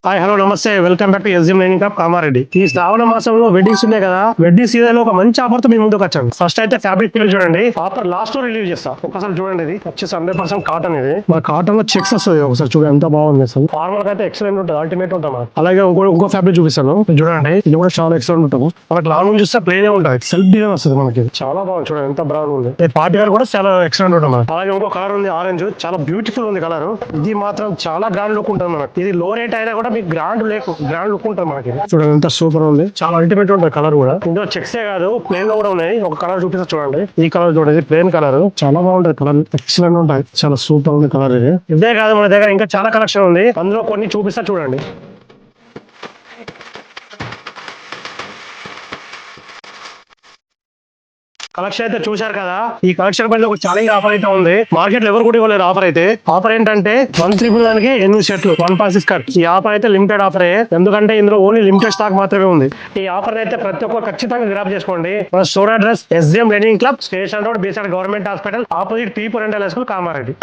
Hi hello నమస్తే welcome back to S M lining club Kamareddy. ఈ శ్రావణ మాసంలో వెడ్డింగ్స్ ఉన్నాయి కదా, వెడ్డింగ్ సీజన్ లో ఒక మంచి ఆఫర్ తో మీ ముందుకు వచ్చాను. ఫస్ట్ అయితే ఫ్యాబ్రిక్ పేరు చూడండి, ఆఫర్ లాస్ట్ లో రిలీవ్ చేస్తా. ఒకసారి చూడండి, ఇది వచ్చేసి 100% కాటన్. ఇది మా కాటన్ లో చెక్స్ వస్తుంది. ఒకసారి చూడండి ఎంత బాగుంది అసలు. ఫార్మల్ అయితే ఎక్సలెంట్ ఉంటుంది, అల్టిమేట్ ఉంటుంది. అలాగే ఇంకో ఫ్యాబ్రిక్ చూపిస్తాను చూడండి, ఇది కూడా చాలా ఎక్సలెంట్ ఉంటుంది. మనకి లాంగ్ నుంచి చూస్తే ప్లేన్ ఉంటుంది, సెల్ఫ్ డిజైన్ వస్తుంది మనకి. చాలా బాగుంది చూడండి, ఎంత బ్రౌన్ ఉంది. పార్టీ వేర్ కూడా చాలా ఎక్సలెంట్ ఉంటుంది. అలాగే ఇంకో కలర్ ఉంది ఆరెంజ్, చాలా బ్యూటిఫుల్ ఉంది కలర్. ఇది మాత్రం చాలా గ్రాండ్ లుక్ ఉంటుంది మనకి. ఇది లో రేట్ అయినా కూడా మీకు గ్రాండ్ లుక్ ఉంటుంది మనకి. చూడండి ఎంత సూపర్ ఉంది, చాలా అల్టిమేట్ ఉంటుంది కలర్ కూడా. ఇందులో చెక్సే కాదు ప్లేన్ లో కూడా ఉన్నాయి. ఒక కలర్ చూపిస్తా చూడండి, ఈ కలర్ చూడండి, ప్లేన్ కలర్ చాలా బాగుంటది. కలర్ ఎక్సలెంట్ ఉంటాయి, చాలా సూపర్ ఉంది కలర్. ఇది ఇదే కాదు, మన దగ్గర ఇంకా చాలా కలెక్షన్ ఉంది, అందులో కొన్ని చూపిస్తా చూడండి. కలెక్షన్ అయితే చూశారు కదా, ఈ కలెక్షన్ పైన ఒక చాలా ఆఫర్ అయితే ఉంది. మార్కెట్ లో ఎవరు కూడా ఇవ్వలేదు ఆఫర్ అయితే. ఆఫర్ ఏంటంటే 139 కి 8 షర్ట్లు 1 కట్. ఈ ఆఫర్ అయితే లిమిటెడ్ ఆఫరే, ఎందుకంటే ఇందులో ఓన్లీ లిమిటెడ్ స్టాక్ మాత్రమే ఉంది. ఈ ఆఫర్ అయితే ప్రతి ఒక్కరు ఖచ్చితంగా గ్రాప్ చేసుకోండి. మన store address S M learning club, station road, beside government hospital opposite people and school, Kamareddy.